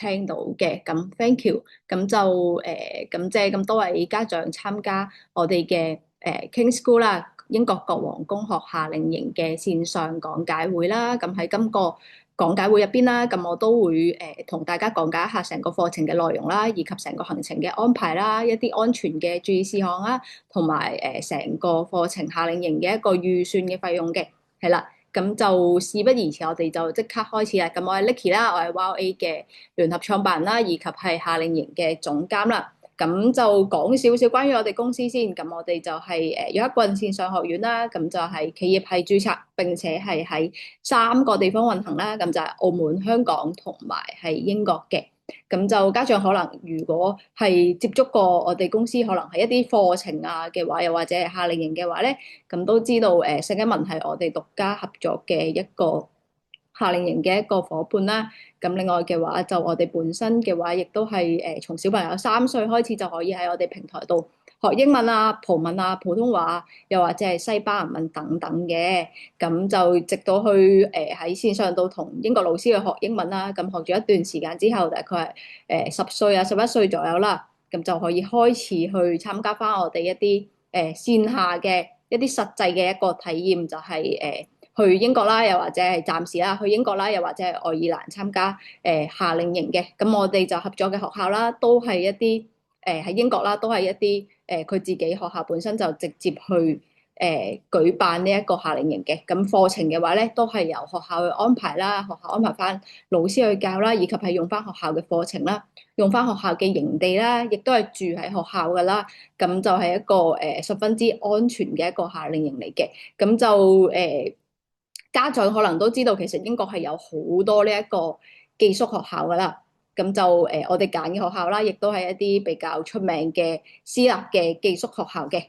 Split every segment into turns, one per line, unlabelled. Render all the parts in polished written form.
聽到嘅，咁 thank you，咁就感謝咁多位家長參加我哋嘅King School 啦，英國國王公學夏令營嘅線上講解會啦。咁喺今個講解會入邊啦，咁我都會同大家講解一下成個課程嘅內容啦，以及成個行程嘅安排啦，一啲安全嘅注意事項啦，同埋成個課程夏令營嘅一個預算嘅費用嘅，係啦。咁就事不宜遲，我哋就即刻開始啦。咁我係 Licky 啦，我係 WowA 嘅聯合創辦人啦，以及係夏令營嘅總監啦。咁就講少少關於我哋公司先。咁我哋就係有一棍線上學院啦。咁就係企業係註冊，並且係喺3個地方運行啦。咁就係澳門、香港同埋係英國嘅。咁就家長可能如果係接觸過我哋公司，可能係一啲課程啊嘅話，又或者係夏令營嘅話咧，咁都知道聖一文係我哋獨家合作嘅一個夏令營嘅一個伙伴啦。咁另外嘅話，就我哋本身嘅話，亦都係從小朋友3歲開始就可以喺我哋平台度學英文啊、葡文啊、普通話啊，又或者係西班牙文等等嘅。咁就直到去喺線上度同英國老師去學英文啦。咁學咗一段時間之後，大概係10歲啊、11歲左右啦，咁就可以開始去參加翻我哋一啲線下嘅一啲實際嘅一個體驗，就係去英國啦，又或者係暫時啦去英國啦，又或者係愛爾蘭參加夏令營嘅。咁我哋就合作嘅學校啦，都係一啲喺英國啦，都係一啲佢自己學校本身就直接去舉辦呢一個夏令營嘅。咁課程嘅話咧，都係由學校去安排啦，學校安排翻老師去教啦，以及係用翻學校嘅課程啦，用翻學校嘅營地啦，亦都係住喺學校噶啦。咁就係一個十分之安全嘅一個夏令營嚟嘅。咁就家長可能都知道，其實英國係有好多呢一個寄宿學校噶啦。咁就我哋揀嘅學校啦，亦都係一啲比較出名嘅私立嘅寄宿學校嘅。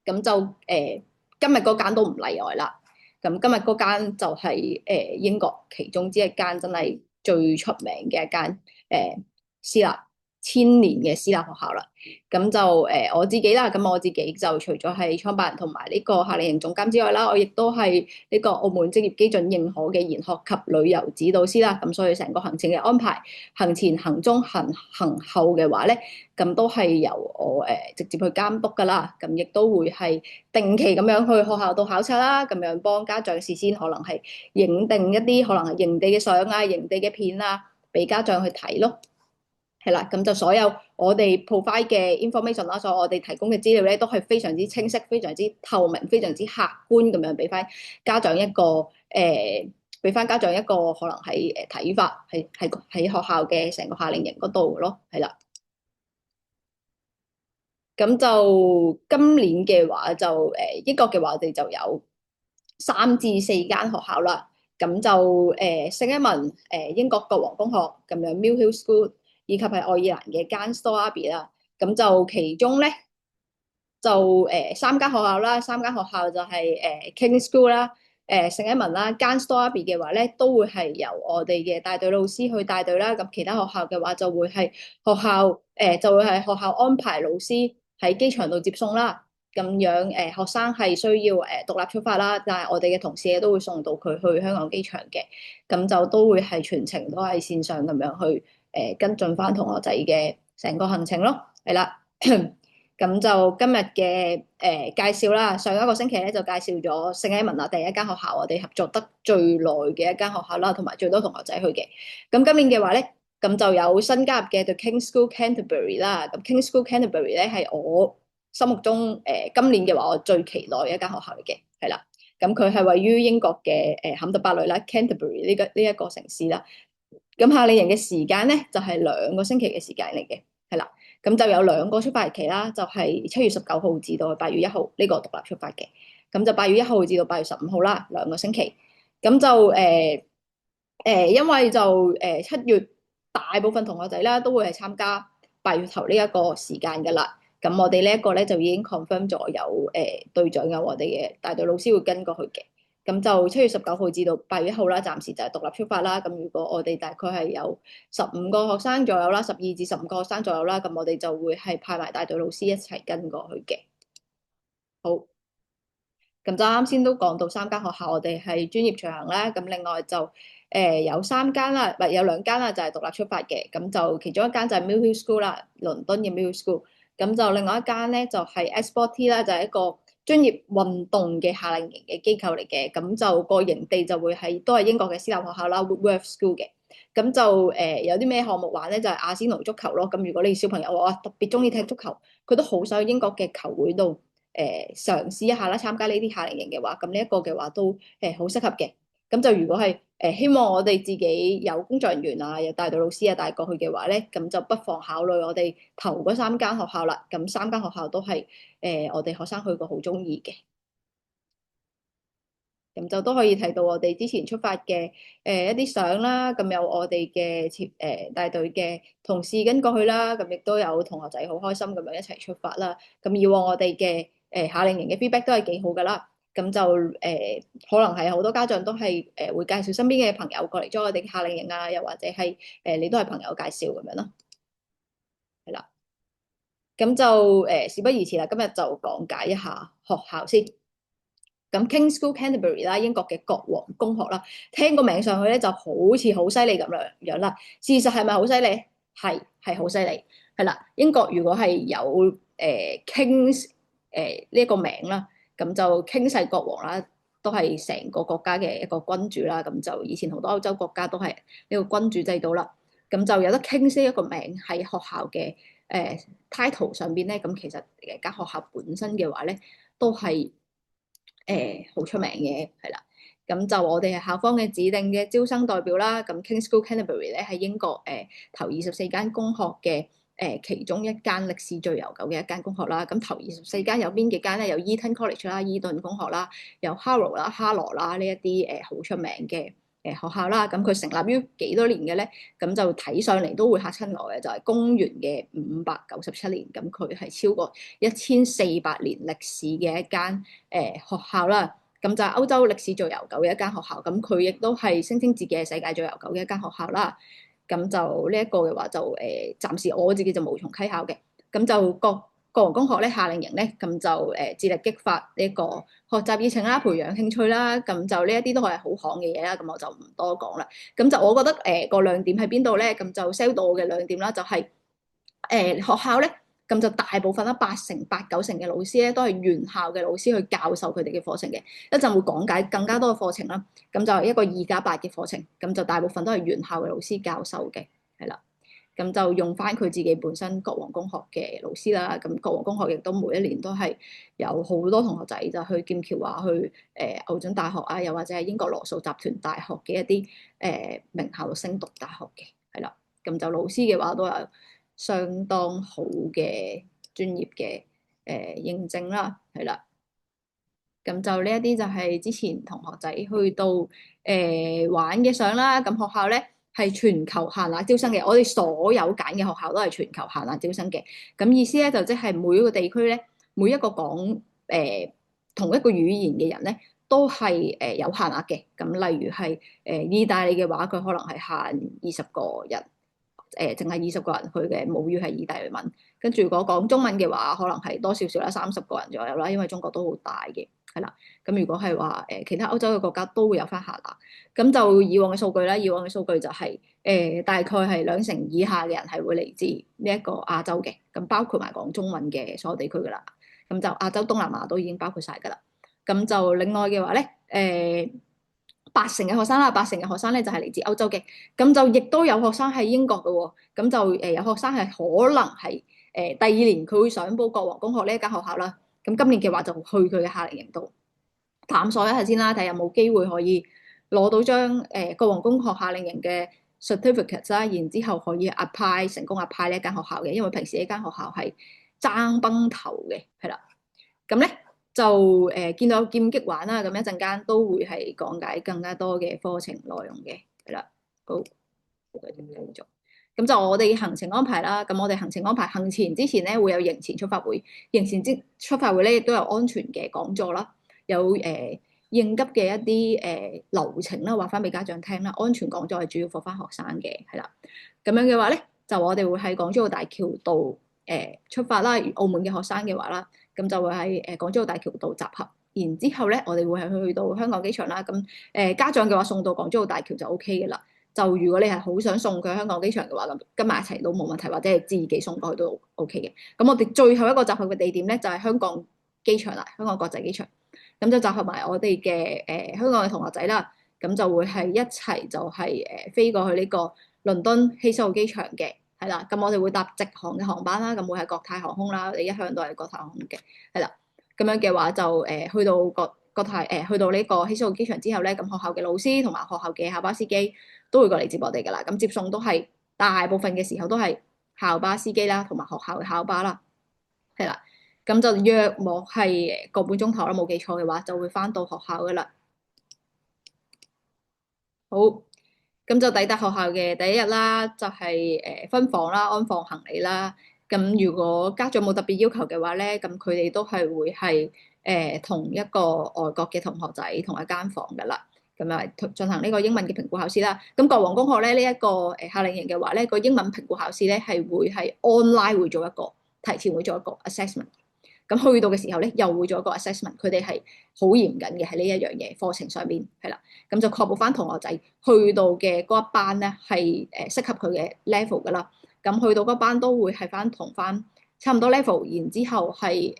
咁就今日嗰間都唔例外啦。咁今日嗰間就係英國其中之一間真係最出名嘅一間私立千年嘅私立學校啦。咁就我自己啦，咁我自己就除咗係創辦人同埋呢個夏令營總監之外啦，我亦都係呢個澳門職業基準認可嘅研學及旅遊指導師啦。咁所以成個行程嘅安排、行前、行中、行後嘅話咧，咁都係由我直接去監督噶啦。咁亦都會係定期咁樣去學校度考察啦，咁樣幫家長事先可能係影定一啲可能係營地嘅相啊、營地嘅片啊，俾家長去睇咯。係啦，咁就所有我哋 provide 嘅 information 啦，所有我哋提供嘅資料咧，都係非常之清晰、非常之透明、非常之客觀咁樣俾翻家長一個俾翻家長一個可能係睇法，係喺學校嘅成個夏令營嗰度咯，係啦。咁就今年嘅話就英國嘅話，我哋就有3至4間學校啦。咁就聖一文英國國王公學咁樣 Mill Hill School，以及係愛爾蘭嘅間 Store Abbey 啦。咁就其中咧就3間學校啦，3間學校就係King School 啦、聖一文啦、間 Store Abbey 嘅話咧，都會係由我哋嘅帶隊老師去帶隊啦。咁其他學校嘅話就會係學校安排老師喺機場度接送啦。咁樣學生係需要獨立出發啦，但係我哋嘅同事咧都會送到佢去香港機場嘅。咁就都會係全程都係線上咁樣去跟進翻同學仔嘅成個行程咯，係啦。咁就今日嘅介紹啦。上一個星期咧就介紹咗聖埃文啊，第一間學校，我哋合作得最耐嘅一間學校啦，同埋最多同學仔去嘅。咁今年嘅話咧，咁就有新加入嘅 The King School Canterbury 啦。咁 King School Canterbury 咧係我心目中今年嘅話我最期待嘅一間學校嚟嘅，係啦。咁佢係位於英國嘅坎特伯雷啦 Canterbury 呢一個城市啦。咁夏令營嘅時間咧就係2個星期嘅時間嚟嘅，係啦。咁就有2個出發日期啦，就係7月19號至到8月1號呢個獨立出發嘅。咁就8月1號至到8月15號啦，2個星期。咁就因為就7月大部分同學仔啦都會係參加8月頭呢一個時間噶啦。咁我哋呢一個咧就已經 confirm 咗有隊長有我哋嘅帶隊老師會跟過去嘅。咁就7月19號至到8月1號啦，暫時就係獨立出發啦。咁如果我哋大概係有15個學生左右啦，12至15個學生左右啦，咁我哋就會係派埋帶隊老師一齊跟過去嘅。好，咁就啱先都講到3間學校，我哋係專業隨行啦。咁另外就有3間啦，唔係有2間啦，就係獨立出發嘅。咁就其中一間就係 Mill Hill School 啦，倫敦嘅 Mill Hill School。咁就另外一間咧就係 Sporty 啦，就係一個專業運動嘅夏令營嘅機構嚟嘅。咁就個營地就會係都係英國嘅私立學校啦，Whitworth School 嘅。咁就有啲咩項目玩咧？就係阿仙奴足球咯。咁如果你小朋友話特別中意踢足球，佢都好想去英國嘅球會度嘗試一下啦，參加呢啲夏令營嘅話，咁呢一個嘅話都好適合嘅。咁就如果係希望我哋自己有工作人員啊，有帶隊老師啊帶過去嘅話咧，咁就不妨考慮我哋頭嗰3間學校啦。咁3間學校都係我哋學生去過好中意嘅。咁就都可以睇到我哋之前出發嘅一啲相啦，咁有我哋嘅帶隊嘅同事跟過去啦，咁亦都有同學仔好開心咁樣一齊出發啦。咁以往我哋嘅夏令營嘅 feedback 都係幾好噶啦，咁就可能係好多家長都係會介紹身邊嘅朋友過嚟 join 我哋嘅夏令營啊，又或者係你都係朋友介紹咁樣咯，係啦。咁就事不宜遲啦，今日就講解一下學校先。咁 King's School Canterbury 啦，英國嘅國王公學啦，聽個名上去咧就好似好犀利咁樣啦。事實係咪好犀利？係好犀利，係啦。英國如果係有King's 呢一個名啦，咁就 King 係國王啦，都係成個國家嘅一個君主啦。咁就以前好多歐洲國家都係呢個君主制度啦。咁就有得 King's 呢一個名喺學校嘅title 上邊咧，咁其實間學校本身嘅話咧都係好出名嘅，係啦。咁就我哋係校方嘅指定嘅招生代表啦。咁 King's School Canterbury 咧係英國頭24間公學嘅其中一間歷史最悠久嘅一間公學啦。咁頭24間有邊幾間咧？有 Eton College 啦、伊頓公學啦，有 Harrow 啦、哈羅啦呢一啲好出名嘅學校啦。咁佢成立於幾多年嘅咧？咁就睇上嚟都會嚇親我嘅，就係公元嘅597年。咁佢係超過1400年歷史嘅一間學校啦。咁就係歐洲歷史最悠久嘅一間學校。咁佢亦都係聲稱自己係世界最悠久嘅一間學校啦。咁就呢一個嘅話就暫時我自己就無從稽考嘅。咁就國王公學咧夏令營咧，咁就致力激發呢個學習熱情啦，培養興趣啦。咁就呢一啲都係好行嘅嘢啦。咁我就唔多講啦。咁就我覺得個亮點喺邊度咧？咁就 sell 到我嘅亮點啦，就係學校咧。咁就大部分啦，8成8、9成嘅老師咧，都係原校嘅老師去教授佢哋嘅課程嘅。一陣會講解更加多嘅課程啦。咁就係一個2+8嘅課程，咁就大部分都係原校嘅老師教授嘅，係啦。咁就用翻佢自己本身國王公學嘅老師啦。咁國王公學亦都每一年都係有好多同學仔就去劍橋啊，去牛津大學啊，又或者係英國羅素集團大學嘅一啲名校升讀大學嘅，係啦。咁就老師嘅話都有相當好嘅專業嘅認證啦，係啦。咁就呢一啲就係之前同學仔去到玩嘅相啦。咁學校咧係全球限額招生嘅，我哋所有揀嘅學校都係全球限額招生嘅。咁意思咧就即係每一個地區咧，每一個講同一個語言嘅人咧，都係有限額嘅。咁例如係意大利嘅話，佢可能係限20個人。淨係20個人，佢嘅母語係意大利文。跟住如果講中文嘅話，可能係多少少啦，30個人左右啦，因為中國都好大嘅，係啦。咁如果係話其他歐洲嘅國家都會有翻限額。咁就以往嘅數據啦，以往嘅數據就係大概係2成以下嘅人係會嚟自呢一個亞洲嘅，咁包括埋講中文嘅所有地區噶啦。咁就亞洲、東南亞都已經包括晒噶啦。咁就另外嘅話咧，8成嘅學生啦，8成嘅學生咧就係嚟自歐洲嘅。咁就亦都有學生喺英國嘅喎。咁就有學生係可能係第2年佢會想報國王公學呢一間學校啦。咁今年嘅話就去佢嘅夏令營度探索一下先啦，睇下有冇機會可以攞到張國王公學夏令營嘅 certificate 啦，然之後可以 apply 成功 apply 呢一間學校嘅，因為平時呢間學校係爭崩頭嘅，係啦。咁咧就見到有劍擊玩啦，咁一陣間都會係講解更加多嘅課程內容嘅，係啦。好，繼續。咁就我哋行程安排啦。咁我哋行程安排行前之前咧會有營前出發會，營前出發會咧亦都有安全嘅講座啦，有應急嘅一啲流程啦，話翻俾家長聽啦。安全講座係主要課翻學生嘅，係啦。咁樣嘅話咧，就我哋會喺港珠澳大橋度出發啦。澳門嘅學生嘅話啦，咁就會喺港珠澳大橋度集合，然之後咧，我哋會係去到香港機場啦。咁家長嘅話送到港珠澳大橋就 OK 嘅啦。就如果你係好想送佢香港機場嘅話，咁跟埋一齊都冇問題，或者係自己送過去都 OK 嘅。咁我哋最後一個集合嘅地點咧就係香港機場啦，香港國際機場。咁就集合埋我哋嘅香港嘅同學仔啦。咁就會係一齊就係飛過去呢個倫敦希斯路機場嘅，係啦。咁我哋會搭直航嘅航班啦，咁會係國泰航空啦，我哋一向都係國泰航空嘅，係啦。咁樣嘅話就去到國泰去到呢個希斯路機場之後咧，咁學校嘅老師同埋學校嘅校巴司機都會過嚟接我哋噶啦。咁接送都係大部分嘅時候都係校巴司機啦，同埋學校嘅校巴啦，係啦。咁就約莫係個半鐘頭啦，冇記錯嘅話就會翻到學校噶啦。好，咁就抵達學校嘅第一日啦，就係分房啦，安放行李啦。咁如果家長冇特別要求嘅話咧，咁佢哋都係會係同一個外國嘅同學仔同一間房噶啦。咁啊進行呢個英文嘅評估考試啦。咁國王公學咧呢一個夏令營嘅話咧，個英文評估考試咧係會係 online 會做一個提前會做一個 assessment。咁去到嘅時候咧，又會做一個 assessment，佢哋係好嚴謹嘅喺呢一樣嘢課程上面，係啦。咁就確保翻同學仔去到嘅嗰一班咧係適合佢嘅 level 噶啦。咁去到嗰班都會係翻同翻差唔多 level，然之後係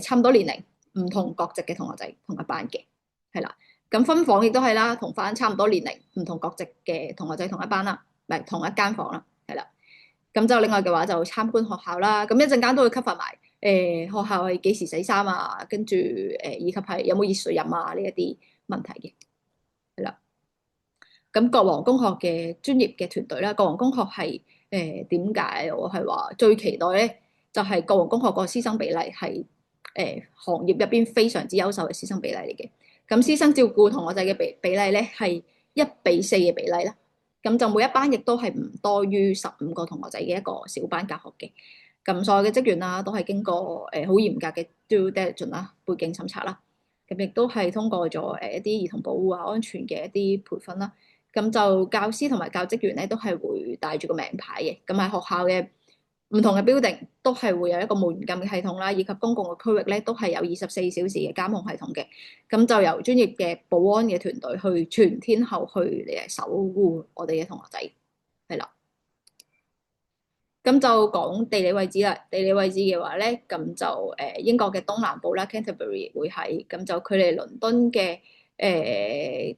差唔多年齡唔同國籍嘅同學仔同一班嘅，係啦。咁分房亦都係啦，同翻差唔多年齡唔同國籍嘅同學仔同一班啦，唔係同一間房啦，係啦。咁就另外嘅話就參觀學校啦，咁一陣間都會 cover 埋學校係幾時洗衫啊，跟住以及係有冇熱水飲啊呢一啲問題嘅，係啦。咁國王公學嘅專業嘅團隊啦，國王公學係點解我係話最期待咧？就係國王公學個師生比例係行業入邊非常之優秀嘅師生比例嚟嘅。咁師生照顧同學仔嘅比例咧係1:4嘅比例啦。咁就每一班亦都係唔多於15個同學仔嘅一個小班教學嘅。咁所有嘅職員啦，都係經過好嚴格嘅 due diligence 啦，背景審查啦。咁亦都係通過咗一啲兒童保護啊、安全嘅一啲培訓啦。咁就教師同埋教職員咧，都係會帶住個名牌嘅。咁喺學校嘅唔同嘅 building 都係會有一個門禁嘅系統啦，以及公共嘅區域咧都係有24小時嘅監控系統嘅。咁就由專業嘅保安嘅團隊去全天候去嚟守護我哋嘅同學仔，係啦。咁就講地理位置啦。地理位置嘅話咧，咁就英國嘅東南部啦 ，Canterbury 會係咁就距離倫敦嘅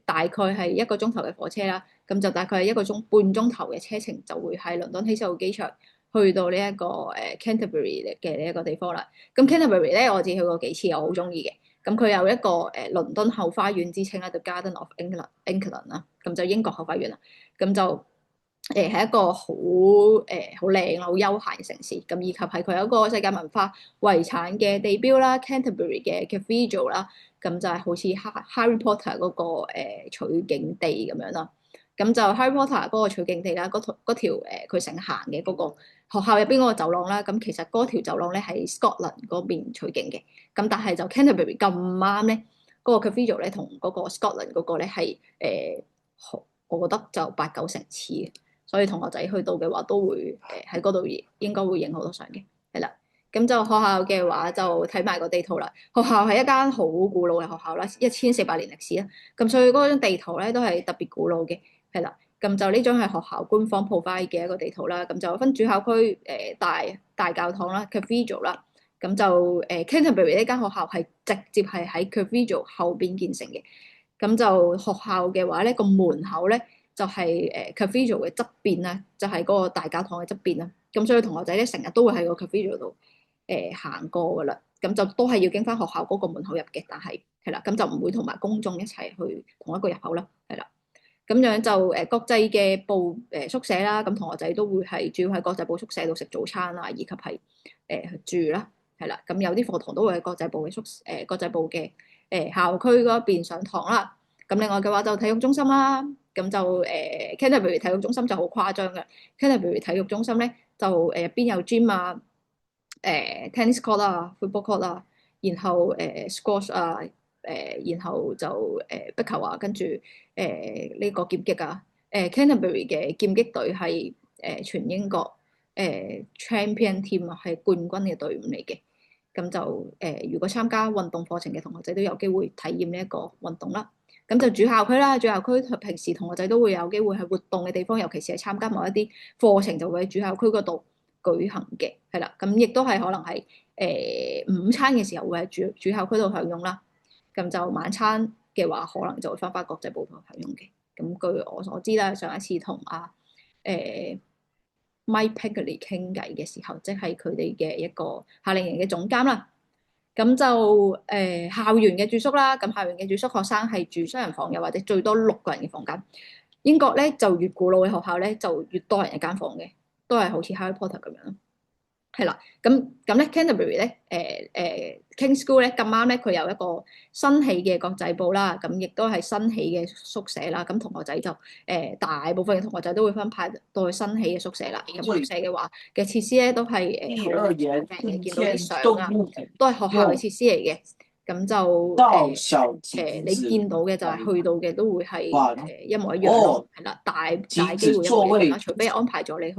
大概係1個鐘頭嘅火車啦。咁就大概係1個半鐘頭嘅車程，就會喺倫敦希斯路機場去到呢一個Canterbury 嘅呢一個地方啦。咁 Canterbury 咧，我自己去過幾次，我好中意嘅。咁佢有一個倫敦後花園之稱啦，就 Garden of England 啦。咁就英國後花園啦。咁就係一個好好靚好休閒嘅城市，咁以及係佢有一個世界文化遺產嘅地標啦，Canterbury 嘅 Cathedral 啦，咁就係好似 Harry Potter 嗰個取景地咁樣啦。咁就 Harry Potter 嗰個取景地啦，嗰條佢成日行嘅嗰個學校入邊嗰個走廊啦，咁其實嗰條走廊咧喺 Scotland 嗰邊取景嘅，咁但係就 Canterbury 咁啱咧，嗰個 Cathedral 咧同嗰個 Scotland 嗰個咧係我覺得就8、9成似嘅。所以同學仔去到嘅話，都會喺嗰度應該會影好多相嘅，係啦。咁就學校嘅話，就睇埋個地圖啦。學校係一間好古老嘅學校啦，1400年歷史啦。咁所以嗰張地圖咧都係特別古老嘅，係啦。咁就呢張係學校官方 provide 嘅一個地圖啦。咁就分主校區、大教堂啦、Cathedral 啦。咁就Canterbury 呢間學校係直接係喺 Cathedral 後邊建成嘅。咁就學校嘅話咧，個門口咧，就係Cathedral 嘅側邊啦，就係嗰個大教堂嘅側邊啦。咁所以同學仔咧成日都會喺個 Cathedral 度行過噶啦。咁就都係要經翻學校嗰個門口入嘅，但係係啦，咁就唔會同埋公眾一齊去同一個入口啦。係啦，咁樣就國際嘅部宿舍啦。咁同學仔都會係主要喺國際部宿舍度食早餐啦，以及係住啦。係啦，咁有啲課堂都會喺國際部嘅國際部嘅校區嗰邊上堂啦。咁另外嘅話就體育中心啦。咁就Canterbury 體育中心就好誇張嘅。Canterbury 體育中心咧就入邊有 gym 啊、tennis court 啊、football court 啊，然後squash 啊、然後就壁球啊，跟住呢個劍擊啊。Canterbury 嘅劍擊隊係全英國champion team 啊，係冠軍嘅隊伍嚟嘅。咁就如果參加運動課程嘅同學仔都有機會體驗呢一個運動啦。咁就主校區啦，主校區平時同學仔都會有機會喺活動嘅地方，尤其是係參加某一啲課程，就會喺主校區嗰度舉行嘅，係啦。咁亦都係可能係午餐嘅時候會喺主校區度享用啦。咁就晚餐嘅話，可能就會翻國際部度享用嘅。咁據我所知啦，上一次同Mike Peggley 傾偈嘅時候，即係佢哋嘅一個夏令營嘅總監啦。咁就校園嘅住宿啦，咁校園嘅住宿學生係住雙人房，又或者最多6個人嘅房間。英國咧就越古老嘅學校咧就越多人一間房嘅，都係好似 Harry Potter 咁樣。係啦，咁咧 Canterbury 咧King's School 咧咁啱咧佢有一個新起嘅國際部啦，咁亦都係新起嘅宿舍啦。咁同學仔就大部分嘅同學仔都會分派到去新起嘅宿舍啦。咁宿舍嘅話嘅設施咧都係好靚嘅，見到啲相啊，都係學校嘅設施嚟嘅。咁就你見到嘅就係去到嘅都會係一模一樣咯，係啦，大機會一模一樣啦，除非安排咗你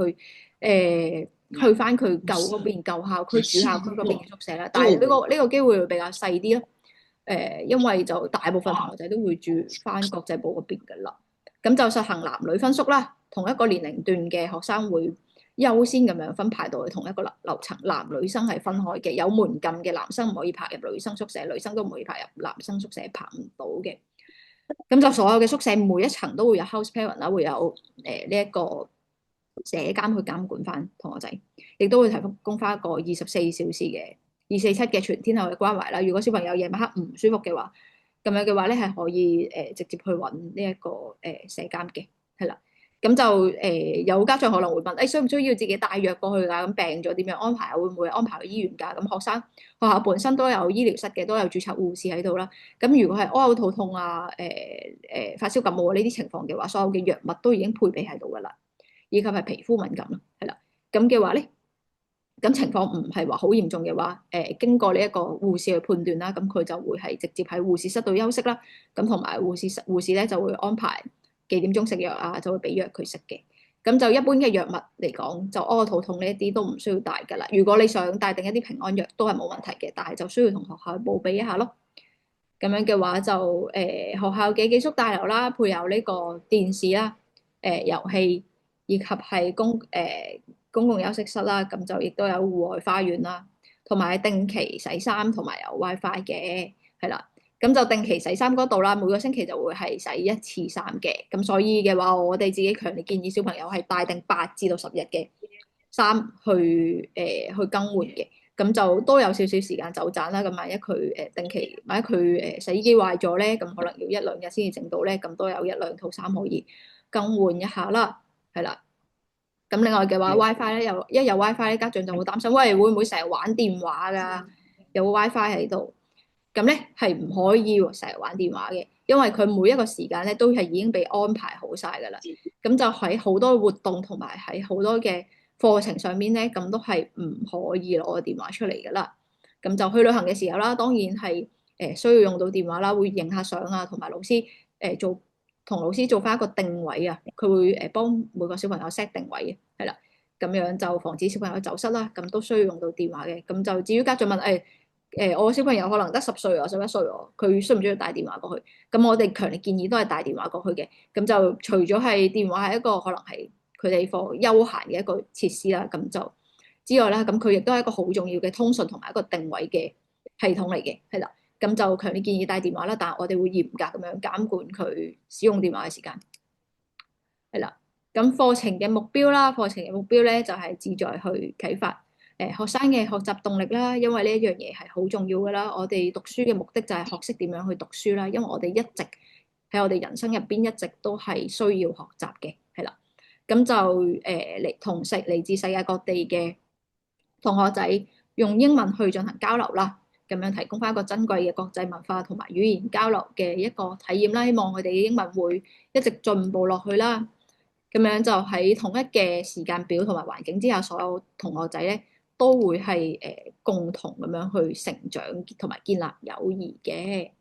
去翻佢舊嗰邊舊校區主校區嗰邊嘅宿舍啦，但係呢個機會會比較細啲咯。因為就大部分同學仔都會住翻國際部嗰邊噶啦，咁就實行男女分宿啦，同一個年齡段嘅學生會優先咁樣分排到去同一個樓層，男女生係分開嘅，有門禁嘅男生唔可以排入女生宿舍，女生都唔可以排入男生宿舍，排唔到嘅。咁就所有嘅宿舍每一層都會有 house parent 啦，會有呢一個社監去監管翻同學仔，亦都會提供翻一個24小時嘅247嘅全天候嘅關懷啦。如果小朋友夜晚黑唔舒服嘅話，咁樣嘅話咧係可以直接去揾呢一個社監嘅，係啦。咁就有家長可能會問，需唔需要自己帶藥過去㗎？咁病咗點樣安排啊？會唔會安排去醫院㗎？咁學校本身都有醫療室嘅，都有註冊護士喺度啦。咁如果係屙嘔、肚痛啊、發燒感冒呢啲情況嘅話，所有嘅藥物都已經配備喺度㗎啦。以及係皮膚敏感咯，係啦，咁嘅話咧，咁情況唔係話好嚴重嘅話，經過呢一個護士去判斷啦，咁佢就會係直接喺護士室度休息啦，咁同埋護士咧就會安排幾點鐘食藥啊，就會俾藥佢食嘅。咁就一般嘅藥物嚟講，就屙肚痛呢一啲都唔需要帶噶啦。如果你想帶定一啲平安藥，都係冇問題嘅，但係就需要同學校去報備一下咯。咁樣嘅話就學校嘅寄宿大樓啦，配有呢個電視啦、遊戲。以及係公共休息室啦，咁就亦都有戶外花園啦，同埋定期洗衫同埋有 WiFi 嘅，係啦。咁就定期洗衫嗰度啦，每個星期就會係洗一次衫嘅。咁所以嘅話，我哋自己強烈建議小朋友係帶定8至到10日嘅衫去更換嘅。咁就都有少少時間走盞啦。咁萬一佢定期，萬一佢洗衣機壞咗咧，咁可能要1-2日先至整到咧，咁都有1-2套衫可以更換一下啦。係啦，咁另外嘅話 WiFi 咧，有 WiFi 咧，家長就會擔心，喂，會唔會成日玩電話㗎？有個 WiFi 喺度，咁咧係唔可以成日玩電話嘅，因為佢每一個時間咧都係已經被安排好晒㗎啦。咁就喺好多活動同埋喺好多嘅課程上面咧，咁都係唔可以攞個電話出嚟㗎啦。咁就去旅行嘅時候啦，當然係需要用到電話啦，會影下相啊，同埋同老師做翻一個定位啊，佢會幫每個小朋友 set 定位嘅，係啦，咁樣就防止小朋友走失啦。咁都需要用到電話嘅。咁就至於家長問我小朋友可能得10歲啊、11歲喎，佢需唔需要帶電話過去？咁我哋強烈建議都係帶電話過去嘅。咁就除咗係電話係一個可能係佢哋課休閒嘅一個設施啦，咁就之外啦，咁佢亦都係一個好重要嘅通訊同埋一個定位嘅系統嚟嘅，係啦。咁就強烈建議帶電話啦，但係我哋會嚴格咁樣監管佢使用電話嘅時間。係啦，咁課程嘅目標啦，課程嘅目標咧就係旨在去啟發學生嘅學習動力啦，因為呢一樣嘢係好重要噶啦。我哋讀書嘅目的就係學識點樣去讀書啦，因為我哋一直喺我哋人生入邊一直都係需要學習嘅，係啦。咁就同嚟自世界各地嘅同學仔用英文去進行交流啦。咁樣提供翻一個珍貴嘅國際文化同埋語言交流嘅一個體驗啦，希望佢哋嘅英文會一直進步落去啦。咁樣就喺同一嘅時間表同埋環境之下，所有同學仔咧都會係共同咁樣去成長同埋建立友誼嘅。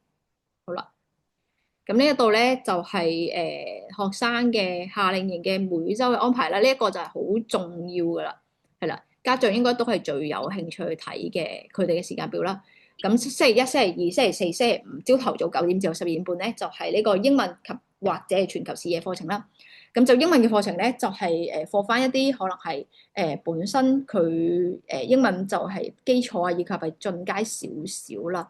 好啦，咁呢一度咧就係學生嘅夏令營嘅每週嘅安排啦。呢一個就係好重要噶啦，係啦。家長應該都係最有興趣去睇嘅佢哋嘅時間表啦。咁星期一、星期二、星期四、星期五朝頭早9點至到12點半咧，就係呢個英文及或者係全球視野課程啦。咁就英文嘅課程咧，就係課翻一啲可能係本身佢英文就係基礎啊，以及係進階少少啦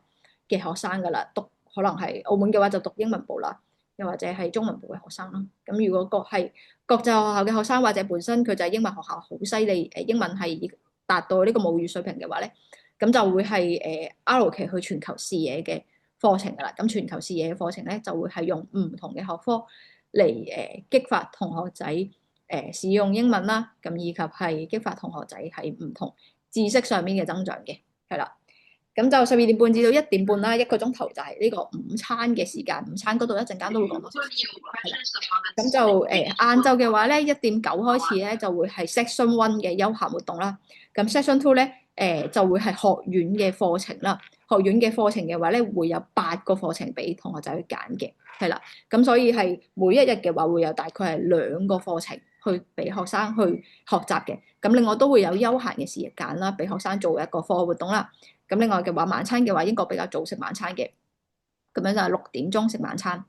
嘅學生噶啦，讀可能係澳門嘅話就讀英文部啦，又或者係中文部嘅學生啦。咁如果係國際學校嘅學生，或者本身佢就係英文學校好犀利，英文係達到呢個母語水平嘅話咧，咁就會係R 期去全球視野嘅課程噶啦。咁全球視野嘅課程咧，就會係用唔同嘅學科嚟激發同學仔使用英文啦，咁以及係激發同學仔喺唔同知識上面嘅增長嘅，係啦。咁就12點半至到1點半啦，1個鐘頭就係呢個午餐嘅時間。午餐嗰度一陣間都會講到。係啦。咁就晏晝嘅話咧，1點9開始咧就會係 Section 1嘅休閒活動啦。咁 Section 2咧就會係學院嘅課程啦。學院嘅課程嘅話咧，會有8個課程俾同學仔去揀嘅，係啦。咁所以係每一日嘅話會有大概係2個課程去俾學生去學習嘅。咁另外都會有休閒嘅時間啦，俾學生做一個課外活動啦。咁另外嘅話，晚餐嘅話，英國比較早食晚餐嘅，咁樣就係6點鐘食晚餐。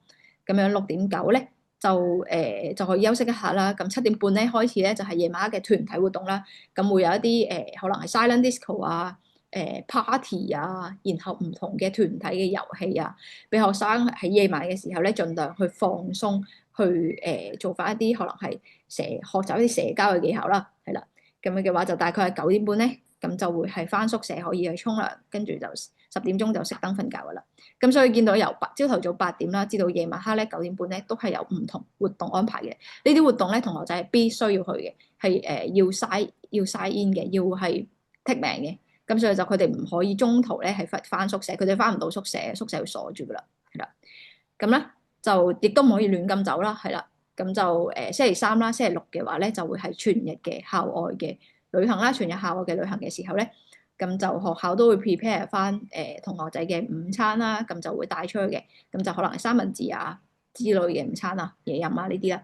咁樣6點9咧就可以休息一下啦。咁7點半咧開始咧就係夜晚嘅團體活動啦。咁會有一啲可能係 silent disco 啊、party 啊，然後唔同嘅團體嘅遊戲啊，俾學生喺夜晚嘅時候咧，盡量去放鬆，去做翻一啲可能係學習一啲社交嘅技巧啦，係啦。咁樣嘅話就大概係9點半咧。咁就會係翻宿舍可以去沖涼，跟住就10點鐘就熄燈瞓覺噶啦。咁所以見到由朝頭早8點啦，至到夜晚黑咧9點半咧，都係有唔同活動安排嘅。呢啲活動咧，同學仔係必須要去嘅，係要 sign in 嘅，要係剔名嘅。咁所以就佢哋唔可以中途咧係翻宿舍，佢哋翻唔到宿舍，宿舍會鎖住噶啦，係啦。咁咧就亦都唔可以亂咁走啦，係啦。咁就星期3啦，星期6嘅話咧就會係全日嘅校外嘅旅行啦，全日校外嘅旅行嘅時候咧，咁就學校都會 prepare 翻同學仔嘅午餐啦，咁就會帶出去嘅，咁就可能係三文治啊之類嘅午餐啊、嘢飲啊呢啲啦。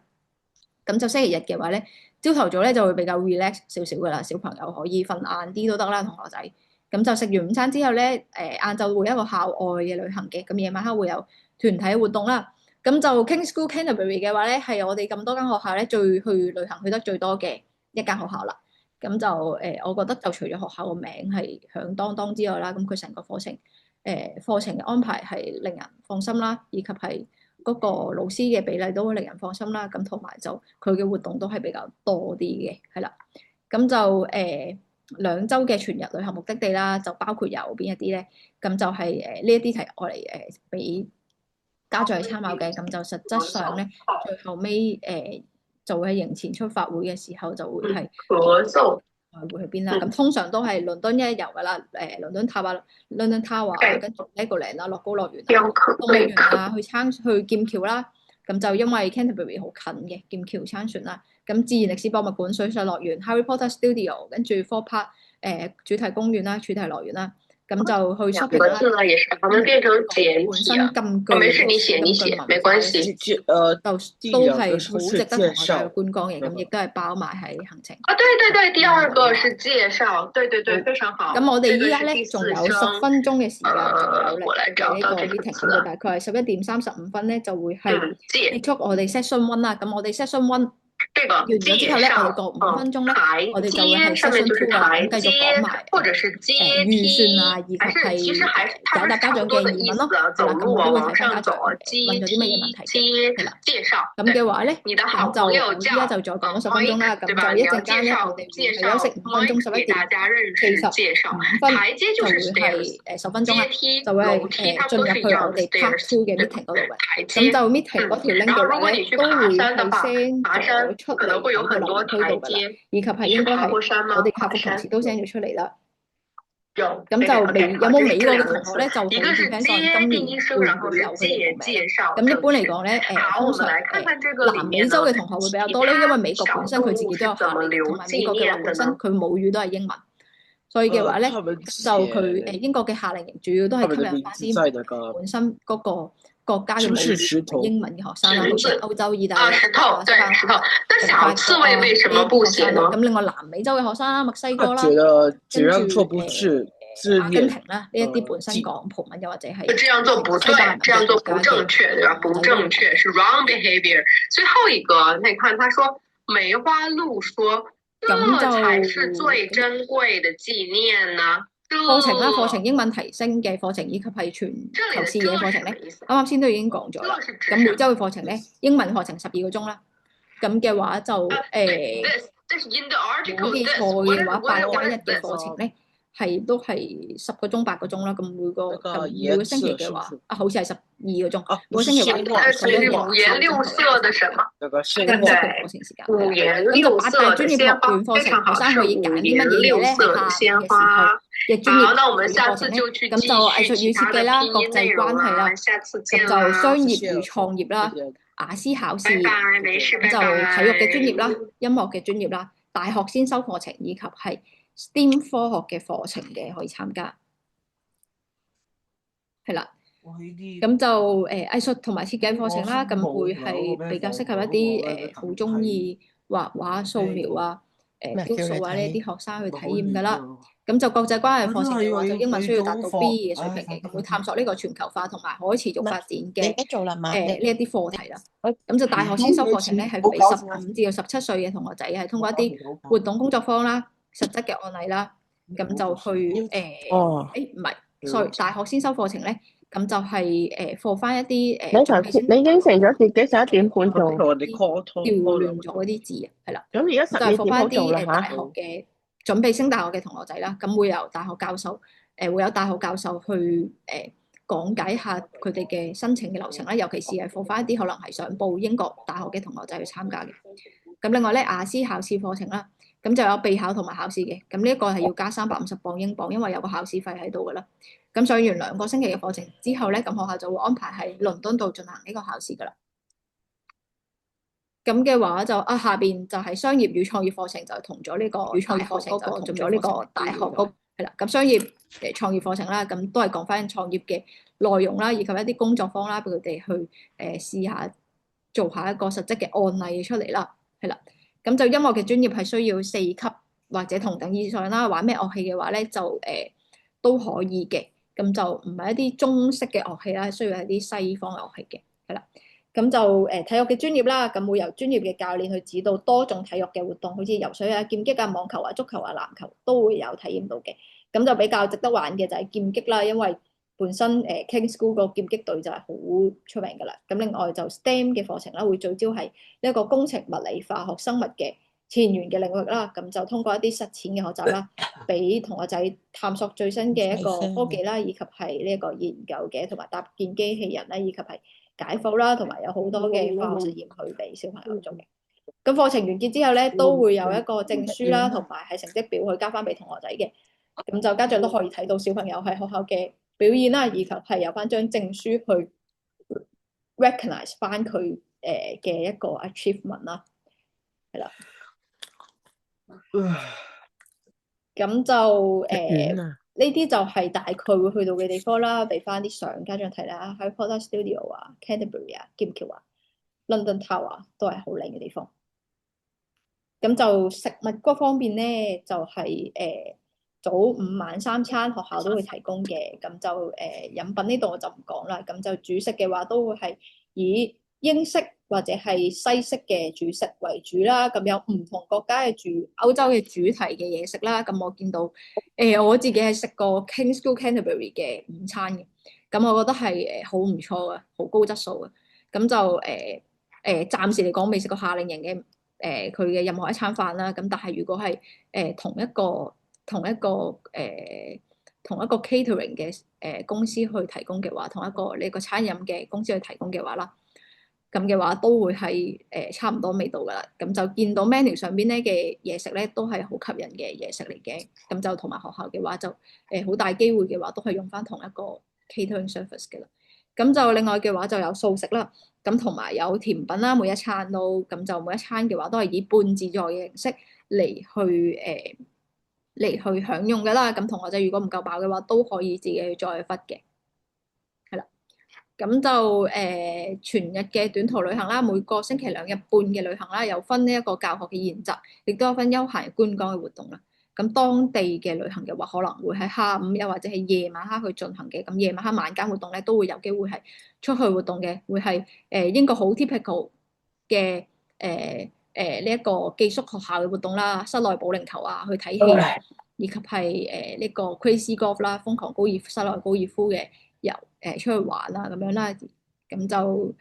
咁就星期日嘅話咧，朝頭早咧就會比較 relax 少少噶啦，小朋友可以瞓晏啲都得啦，同學仔。咁就食完午餐之後咧，晏晝會有一個校外嘅旅行嘅，咁夜晚黑會有團體活動啦。咁就 King's School Canterbury 嘅話咧，係我哋咁多間學校咧最去旅行去得最多嘅一間學校啦。咁就我覺得就除咗學校個名係響當當之外啦，咁佢成個課程課程嘅安排係令人放心啦，以及係嗰個老師嘅比例都會令人放心啦。咁同埋就佢嘅活動都係比較多啲嘅，係啦。咁就2週嘅全日旅行目的地啦，就包括有邊一啲咧？咁就係呢一啲係我嚟俾家長去參考嘅。咁就實質上咧，最後尾就會喺營前出發會嘅時候就會係會去邊啦。咁通常都係倫敦一日遊噶啦，倫敦塔啊、London Tower 啊，跟住 Legoland 啦、樂高樂園啊、動物園啊，去劍橋啦。咁就因為 Canterbury 好近嘅劍橋撐船啦。咁自然歷史博物館、水上樂園、Harry Potter Studio， 跟住 Fort Park 主題公園啦、主題樂園啦。咁就去 shopping 啦。
我們變成簡
本身禁句，
沒事，你寫，沒關係。
就都係好值得同學仔去觀光嘅，咁亦都係包埋喺行程。
啊，對，第2個是介紹，對，非常好。
咁我哋依家咧仲有10分鐘嘅時間，仲有嚟呢個 meeting，咁大概係11點35分咧就會係結束我哋 session 1啦。咁我哋 session 1完咗之後咧，我哋過5分鐘咧，我哋就會係 session 2啊，咁繼續講埋預算啊，以及係解答家長嘅疑問咯。係啦，咁我都會睇翻家長問咗啲乜嘢問題嘅。係啦，咁嘅話咧，咁就依家就再講10分鐘啦。咁就一陣間咧，我哋會係休息5分鐘，11點45分就會係10分鐘啦，就會係進入去我哋 part 2嘅 meeting 嗰度嘅。咁就 meeting 嗰條 link 嘅話咧，都會係 send 咗出嚟喺個留言區度㗎啦，以及係應該係我哋客服同事都 send 咗出嚟啦。咁就有冇美國嘅同學咧，就好 depend on 今年會唔會有佢哋報名。咁一般嚟講咧，通常南美洲嘅同學會比較多咧，因為美國本身佢自己都有校嚟，同埋美國嘅話本身佢母語都係英文，所以嘅話咧就佢英國嘅夏令營主要都係吸引翻啲本身嗰個國家嘅
是不
母語
是石頭？
英文嘅學生啦，好似
石子
歐洲、意大利、
石頭，對，石頭。那小刺猬為什麼不寫呢？
咁另外南美洲嘅學生啦，墨西哥啦，
覺得這
跟
樣做
住
不是自
阿根
戀
廷啦，呢一啲本身講葡文又或者係
這樣做不對，這樣做不正確，對吧？不正確是 wrong behavior。最後一個，你看他說梅花鹿說，這才是最珍貴的紀念呢。
課程啦，課程英文提升嘅課程以及係全球視野課程咧，啱啱先都已經講咗啦。咁每週嘅課程咧，英文課程12個鐘啦。咁嘅話就冇記錯嘅話8+1嘅課程咧，係都係10個鐘8個鐘啦。咁每個星期嘅話，好似係12個鐘。每個星期話
五顏六色的什麼？
那個鮮
跟住
花，
課程時間。
五顏
咁就
六
8大
色的
專業學
鮮花
院課程，學生可以揀啲乜嘢
六
咧？
色的鮮花。
嘅專業
那我們下
課程咧，
次就去
咁就藝術與設計啦、國際關係啦，
下次見
咁就商業與創業啦、雅思考試，咁就體育嘅專業啦、音樂嘅專業啦、大學先修課程以及係 STEM 科學嘅課程嘅可以參加，係啦。咁就藝術同埋設計課程啦，咁會係比較適合一啲好中意畫畫、素描啊、雕塑啊呢啲學生去體驗㗎啦。咁就國際關係課程嘅話，就英文需要達到 B 嘅水平嘅，咁會探索呢個全球化同埋可持續發展嘅呢一啲課題啦。咁就大學先修課程咧，係俾15至到17歲嘅同學仔係通過一啲活動工作坊啦、實質嘅案例啦，咁就去唔係，sorry，大學先修課程咧。咁就係課翻一啲
你應承咗自己11點半做，
我哋 call
調亂咗嗰啲字啊，係啦。
咁而家
就係課翻
12點做啦
一啲大學嘅準備升大學嘅同學仔啦。咁會由大學教授會有大學教授去講解下佢哋嘅申請嘅流程啦。尤其是係課翻一啲可能係想報英國大學嘅同學仔去參加嘅。咁另外咧，雅思考試課程啦，咁就有備考同埋考試嘅。咁呢一個係要加350磅英鎊，因為有個考試費喺度噶啦。咁上完2個星期嘅課程之後咧，咁學校就會安排喺倫敦度進行呢個考試噶啦。咁嘅話就下邊就係商業與創業課程，就同咗呢個與創業課程就同咗呢個大學嗰係啦。咁商業創業課程啦，咁都係講翻創業嘅內容啦，以及一啲工作坊啦，俾佢哋去試下做下一個實質嘅案例出嚟啦。係啦，咁就音樂嘅專業係需要4級或者同等以上啦。玩咩樂器嘅話咧，就都可以嘅。咁就唔係一啲中式嘅樂器啦，需要係啲西方樂器嘅，係啦。咁就體育嘅專業啦，咁會由專業嘅教練去指導多種體育嘅活動，好似游水啊、劍擊啊、網球啊、足球啊、籃球都會有體驗到嘅。咁就比較值得玩嘅就係劍擊啦，因為本身King School 個劍擊隊就係好出名㗎啦。咁另外就 STEM 嘅課程啦，會聚焦係一個工程、物理、化學、生物嘅前沿嘅領域啦。咁就通過一啲實踐嘅學習啦，俾同學仔探索最新嘅一個科技啦，以及係呢一個研究嘅，同埋搭建機器人啦，以及係解剖啦，同埋有好多嘅化學實驗去俾小朋友做嘅。咁課程完結之後咧，都會有一個證書啦，同埋係成績表去交翻俾同學仔嘅。咁就家長都可以睇到小朋友喺學校嘅表現啦，以及係有翻張證書去 recognize 翻佢嘅一個 achievement 啦，係啦。咁就呢啲就係大概會去到嘅地方啦，俾翻啲相家長睇啦。Harry Potter Studio 啊、Canterbury 啊、劍橋啊、London Tower 都係好靚嘅地方。咁就食物嗰方面咧，就係早午晚3餐學校都會提供嘅。咁就飲品呢度我就唔講啦。咁就主食嘅話都會係以英式或者係西式嘅主食為主啦，咁有唔同國家嘅歐洲嘅主題嘅嘢食啦。咁我見到我自己係食過 King School Canterbury 嘅午餐嘅，咁我覺得係好唔錯嘅，好高質素嘅。咁就暫時嚟講未食過夏令營嘅佢嘅任何一餐飯啦。咁但係如果係同一個 catering 嘅公司去提供嘅話，同一個呢個餐飲嘅公司去提供嘅話啦。咁嘅話都會係差唔多味道噶啦。咁就見到 menu 上邊咧嘅嘢食咧都係好吸引嘅嘢食嚟嘅。咁就同埋學校嘅話就好大機會嘅話都係用翻同一個 catering service 嘅啦。咁就另外嘅話就有素食啦，咁同埋有甜品啦，每一餐都咁就每一餐嘅話都係以半自助嘅形式嚟去享用噶啦。咁同學仔如果唔夠飽嘅話都可以自己去再忽嘅。係啦，咁就全日嘅短途旅行啦，每個星期2日半嘅旅行啦，有分呢一個教學嘅研習，亦都有分休閒觀光嘅活動啦。咁當地嘅旅行嘅話，可能會喺下午又或者係夜晚黑去進行嘅。咁夜晚黑晚間活動咧，都會有機會係出去活動嘅，會係英國好 typical 嘅呢一個寄宿學校嘅活動啦，室內保齡球啊，去睇戲，以及係呢個 crazy golf 啦，瘋狂室內高爾夫嘅出去玩啦咁樣啦。咁就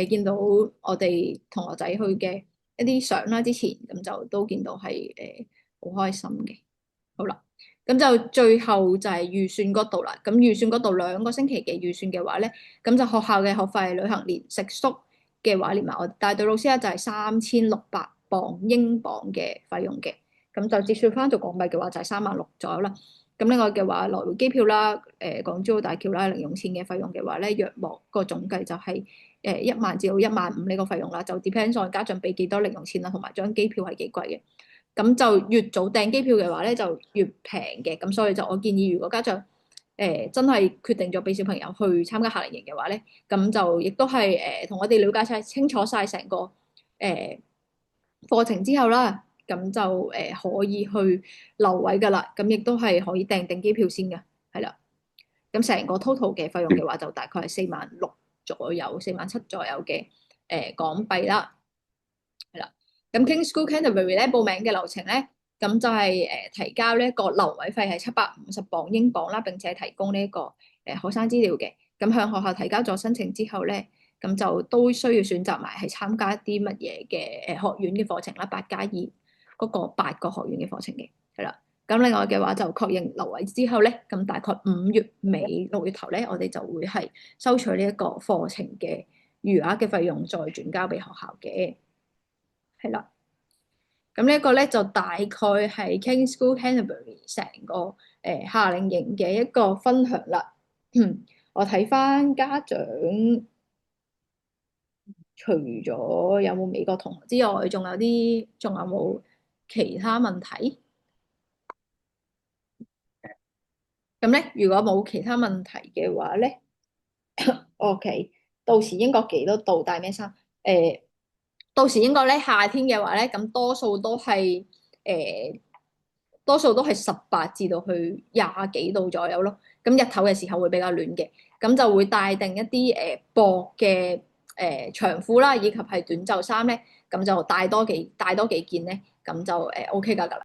見到我哋同學仔去嘅一啲相啦，之前咁就都見到係好開心嘅。好啦，咁就最後就係預算嗰度啦。咁預算嗰度2個星期嘅預算嘅話咧，咁就學校嘅學費、旅行連食宿嘅話，連埋我帶隊老師咧就係3600英鎊嘅費用嘅。咁就折算翻做港幣嘅話就係36000左右啦。咁另外嘅話，來回機票啦、港珠澳大橋啦、零用錢嘅費用嘅話咧，約莫個總計就係1萬至到15000呢個費用啦。就 depends on 家長俾幾多零用錢啦，同埋張機票係幾貴嘅。咁就越早訂機票嘅話咧，就越平嘅。咁所以就我建議，如果家長真係決定咗俾小朋友去參加夏令營嘅話咧，咁就亦都係同我哋了解晒清楚晒成個課程之後啦，咁就可以去留位噶啦。咁亦都係可以訂定機票先嘅，係啦。咁成個 total 嘅費用嘅話，就大概係46000左右、47000左右嘅港幣啦，係啦。咁 King's School Canterbury 咧報名嘅流程咧，咁就係提交呢一個留位費係750英鎊啦，並且提供呢一個學生資料嘅。咁向學校提交咗申請之後咧，咁就都需要選擇埋係參加一啲乜嘢嘅學院嘅課程啦，8+2嗰個8個學院嘅課程嘅，係啦。咁另外嘅話就確認留位之後咧，咁大概5月尾6月頭咧，我哋就會係收取呢一個課程嘅餘額嘅費用，再轉交俾學校嘅。係啦，咁呢一個咧就大概係 King's School Canterbury 成個夏令營嘅一個分享啦。我睇翻家長，除咗有冇美國同學之外，仲有冇其他問題？咁咧，如果冇其他問題嘅話咧，OK，到時英國幾多度？帶咩衫？到時英國咧夏天嘅話咧，咁多數都係18至到去20幾度左右咯。咁日頭嘅時候會比較暖嘅，咁就會帶定一啲薄嘅長褲啦，以及係短袖衫咧，咁就帶多幾件咧，咁就OK 㗎啦。